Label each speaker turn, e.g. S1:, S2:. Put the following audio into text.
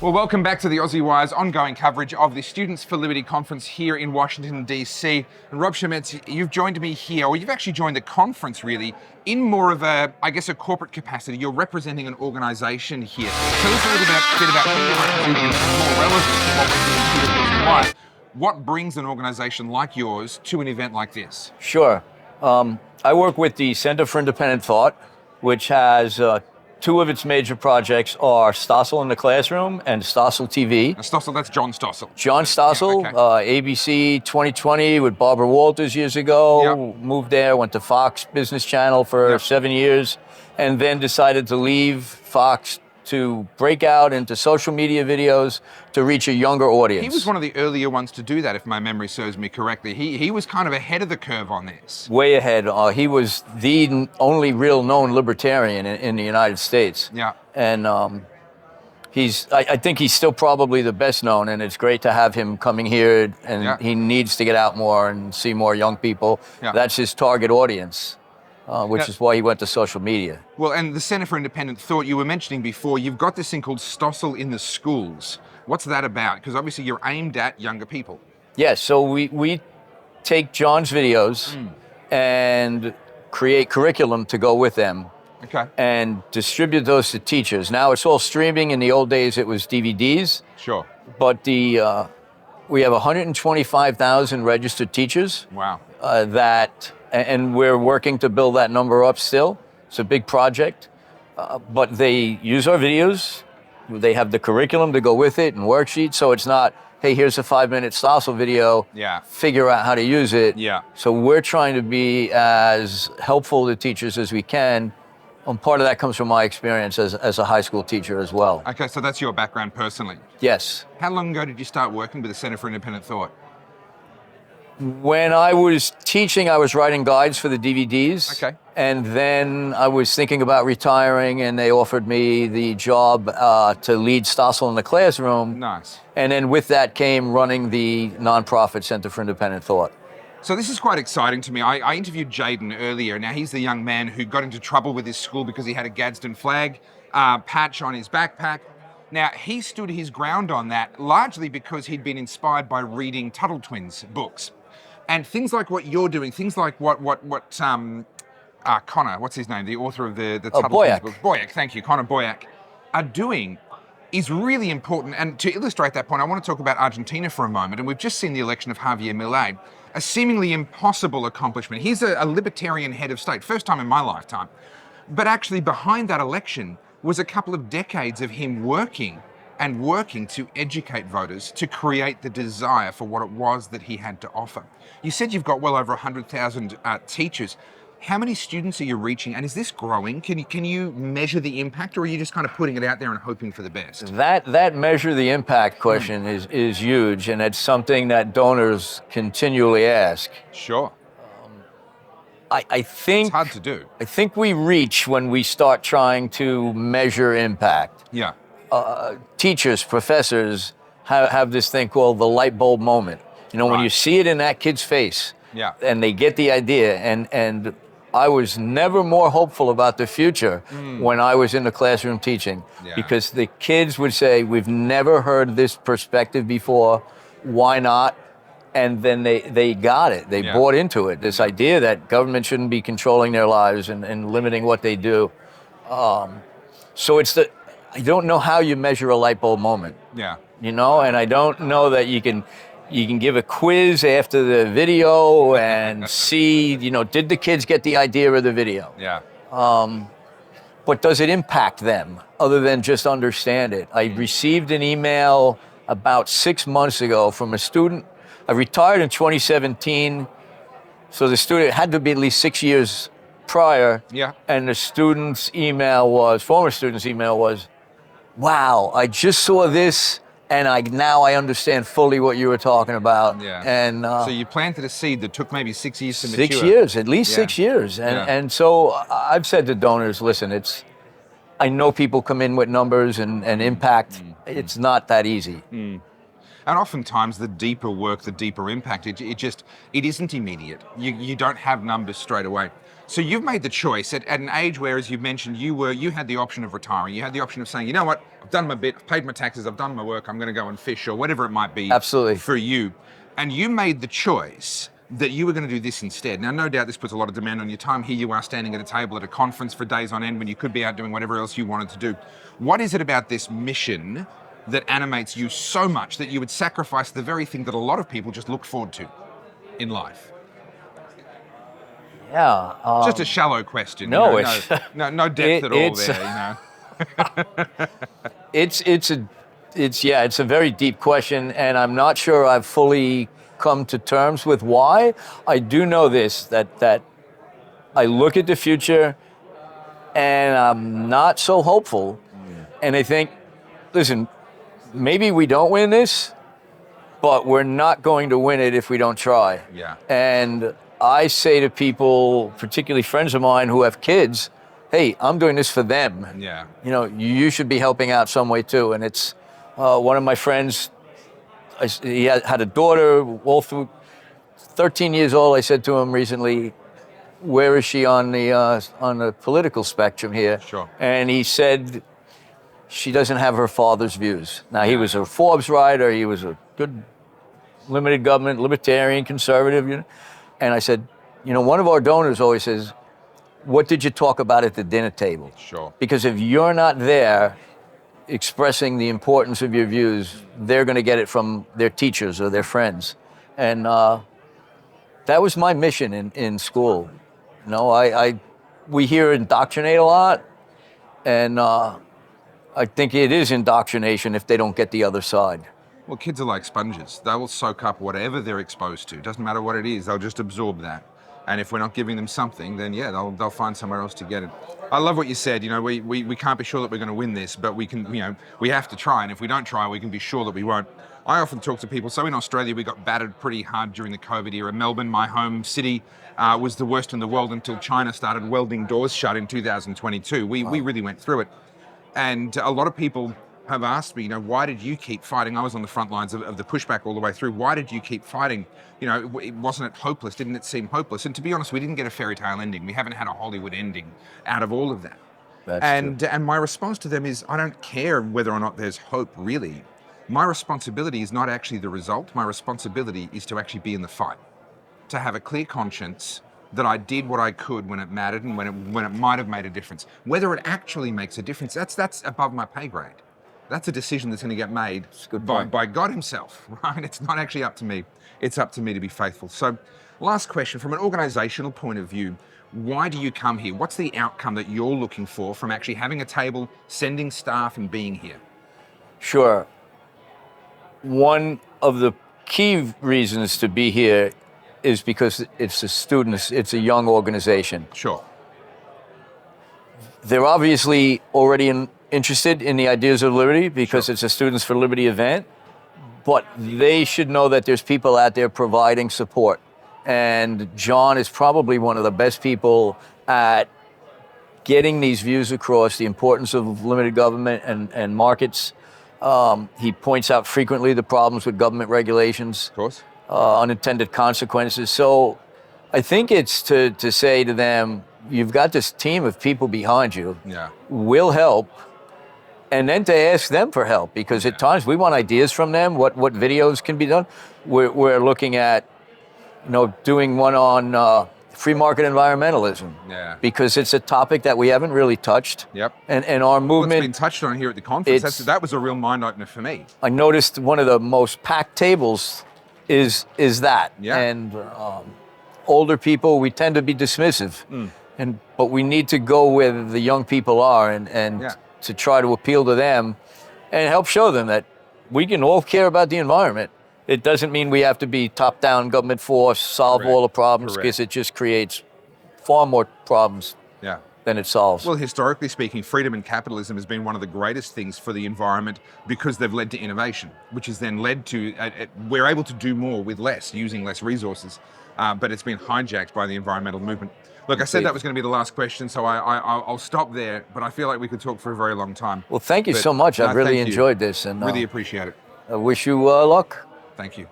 S1: Well, welcome back to the Aussie Wire's ongoing coverage of the Students for Liberty conference here in Washington, D.C. And Rob Schimenz, you've joined me here, or you've actually joined the conference really, in more of a, I guess, a corporate capacity. You're representing an organisation here. Tell us a little bit about who you're representing that's more relevant to what we're doing here at Aussie Wire. What brings an organisation like yours to an event like this?
S2: Sure. I work with the Center for Independent Thought, which has two of its major projects are Stossel in the Classroom and Stossel TV.
S1: Now, Stossel, that's John Stossel.
S2: John Stossel,
S1: Yeah, okay.
S2: ABC 2020 with Barbara Walters years ago,
S1: Yep.
S2: moved there, went to Fox Business Channel for
S1: Yep.
S2: 7 years, and then decided to leave Fox to break out into social media videos to reach a younger audience.
S1: He was one of the earlier ones to do that, if my memory serves me correctly. He was kind of ahead of the curve on this.
S2: Way ahead. He was the only real known libertarian in the United States.
S1: Yeah.
S2: And I think he's still probably the best known, and it's great to have him coming here, and
S1: Yeah.
S2: he needs to get out more and see more young people.
S1: Yeah.
S2: That's his target audience, which
S1: Yeah.
S2: is why he went to social media.
S1: Well, and the Center for Independent Thought you were mentioning before, you've got this thing called Stossel in the Schools. What's that about? Because obviously you're aimed at younger people.
S2: Yes, so we take John's videos and create curriculum to go with them
S1: Okay.
S2: and distribute those to teachers. Now it's all streaming. In the old days, it was DVDs.
S1: Sure.
S2: But we have 125,000 registered teachers
S1: Wow.
S2: and we're working to build that number up still. It's a big project, but they use our videos. They have the curriculum to go with it and worksheets. So it's not, hey, here's a 5-minute Stossel video.
S1: Yeah.
S2: Figure out how to use it.
S1: Yeah.
S2: So we're trying to be as helpful to teachers as we can. And part of that comes from my experience as a high school teacher as well.
S1: Okay, so that's your background personally.
S2: Yes.
S1: How long ago did you start working with the Center for Independent Thought?
S2: When I was teaching, I was writing guides for the DVDs.
S1: Okay.
S2: And then I was thinking about retiring, and they offered me the job to lead Stossel in the Classroom.
S1: Nice.
S2: And then with that came running the nonprofit Center for Independent Thought.
S1: So this is quite exciting to me. I interviewed Jaden earlier. Now, he's the young man who got into trouble with his school because he had a Gadsden flag patch on his backpack. Now, he stood his ground on that largely because he'd been inspired by reading Tuttle Twins books. And things like what you're doing, things like what Connor, what's his name, the author of the Tuttle
S2: Boyack.
S1: Twins books, Boyack, thank you, Connor Boyack, are doing is really important. And to illustrate that point, I want to talk about Argentina for a moment. And we've just seen the election of Javier Milei, a seemingly impossible accomplishment. He's a libertarian head of state, first time in my lifetime. But actually behind that election was a couple of decades of him working to educate voters, to create the desire for what it was that he had to offer. You said you've got well over 100,000 teachers. How many students are you reaching, and is this growing? Can you measure the impact, or are you just kind of putting it out there and hoping for the best?
S2: That measure the impact question is huge, and it's something that donors continually ask.
S1: Sure.
S2: I think
S1: It's hard to do.
S2: I think we reach when we start trying to measure impact.
S1: Yeah.
S2: Teachers, professors have this thing called the light bulb moment. You know, when
S1: Right.
S2: you see it in that kid's face,
S1: Yeah.
S2: and they get the idea. And I was never more hopeful about the future when I was in the classroom teaching,
S1: Yeah.
S2: because the kids would say, "We've never heard this perspective before. Why not?" And then they got it. They
S1: Yeah.
S2: bought into it. This idea that government shouldn't be controlling their lives and limiting what they do. So I don't know how you measure a light bulb moment,
S1: Yeah.
S2: you know, and I don't know that you can give a quiz after the video and see, you know, did the kids get the idea of the video?
S1: Yeah.
S2: But does it impact them other than just understand it? I received an email about 6 months ago from a student. I retired in 2017, so the student had to be at least 6 years prior.
S1: Yeah.
S2: And the former student's email was, wow, I just saw this, and now I understand fully what you were talking about.
S1: Yeah.
S2: And
S1: So you planted a seed that took maybe 6 years to mature.
S2: 6 years, at least
S1: Yeah.
S2: 6 years. And
S1: Yeah.
S2: and so I've said to donors, listen, I know people come in with numbers and impact. It's not that easy.
S1: And oftentimes the deeper work, the deeper impact, it isn't immediate. You don't have numbers straight away. So you've made the choice at an age where, as you mentioned, you had the option of retiring. You had the option of saying, you know what, I've done my bit, I've paid my taxes, I've done my work, I'm going to go and fish or whatever it might be.
S2: Absolutely.
S1: For you. And you made the choice that you were going to do this instead. Now, no doubt this puts a lot of demand on your time. Here you are standing at a table at a conference for days on end when you could be out doing whatever else you wanted to do. What is it about this mission that animates you so much that you would sacrifice the very thing that a lot of people just look forward to in life?
S2: Yeah.
S1: Just a shallow question.
S2: No,
S1: you know, no depth at all there. You know.
S2: It's a very deep question, and I'm not sure I've fully come to terms with why. I do know this, that I look at the future and I'm not so hopeful. And I think, listen, maybe we don't win this, but we're not going to win it if we don't try.
S1: Yeah.
S2: And I say to people, particularly friends of mine who have kids, hey, I'm doing this for them.
S1: Yeah.
S2: You know, you should be helping out some way too. And it's one of my friends, he had a daughter all through 13 years old. I said to him recently, where is she on the political spectrum here?
S1: Sure.
S2: And he said, she doesn't have her father's views. Now, he was a Forbes writer. He was a good limited government, libertarian, conservative. You know? And I said, you know, one of our donors always says, what did you talk about at the dinner table?
S1: Sure.
S2: Because if you're not there expressing the importance of your views, they're going to get it from their teachers or their friends. And that was my mission in school. You know, we hear indoctrinate a lot, and I think it is indoctrination if they don't get the other side.
S1: Well, kids are like sponges. They will soak up whatever they're exposed to. Doesn't matter what it is, they'll just absorb that. And if we're not giving them something, then yeah, they'll find somewhere else to get it. I love what you said. You know, we can't be sure that we're going to win this, but we can. You know, we have to try. And if we don't try, we can be sure that we won't. I often talk to people. So in Australia, we got battered pretty hard during the COVID era. Melbourne, my home city, was the worst in the world until China started welding doors shut in 2022. We really went through it. And a lot of people have asked me, you know, why did you keep fighting? I was on the front lines of the pushback all the way through. Why did you keep fighting? You know, wasn't it hopeless? Didn't it seem hopeless? And to be honest, we didn't get a fairy tale ending. We haven't had a Hollywood ending out of all of that.
S2: That's true.
S1: And my response to them is, I don't care whether or not there's hope, really. My responsibility is not actually the result. My responsibility is to actually be in the fight, to have a clear conscience that I did what I could when it mattered and when it might have made a difference. Whether it actually makes a difference, that's above my pay grade. That's a decision that's going to get made by God himself, right? It's not actually up to me. It's up to me to be faithful. So last question, from an organizational point of view, why do you come here? What's the outcome that you're looking for from actually having a table, sending staff and being here?
S2: Sure. One of the key reasons to be here is because it's a young organization.
S1: Sure.
S2: They're obviously already interested in the ideas of liberty because
S1: Sure.
S2: It's a Students for Liberty event, but they should know that there's people out there providing support. And John is probably one of the best people at getting these views across, the importance of limited government and markets. He points out frequently the problems with government regulations.
S1: Of course.
S2: Unintended consequences. So I think it's to say to them, you've got this team of people behind you.
S1: Yeah.
S2: We'll help. And then to ask them for help, because at times we want ideas from them, what videos can be done. We're looking at, you know, doing one on free market environmentalism.
S1: Yeah.
S2: Because it's a topic that we haven't really touched.
S1: Yep.
S2: And our movement.
S1: Well, it's been touched on here at the conference. That was a real mind opener for me.
S2: I noticed one of the most packed tables is that.
S1: Yeah.
S2: And older people, we tend to be dismissive. But we need to go where the young people are and
S1: Yeah.
S2: to try to appeal to them and help show them that we can all care about the environment. It doesn't mean we have to be top-down government force, solve
S1: Correct.
S2: all the problems,
S1: Correct.
S2: because it just creates far more problems
S1: Yeah.
S2: than it solves.
S1: Well, historically speaking, freedom and capitalism has been one of the greatest things for the environment because they've led to innovation, which has then led to, we're able to do more with less, using less resources, but it's been hijacked by the environmental movement. Look, I said that was going to be the last question, so I'll stop there, but I feel like we could talk for a very long time.
S2: Well, thank you
S1: But,
S2: so much. I've really
S1: thank you.
S2: enjoyed this. And
S1: Really appreciate it.
S2: I wish you luck.
S1: Thank you.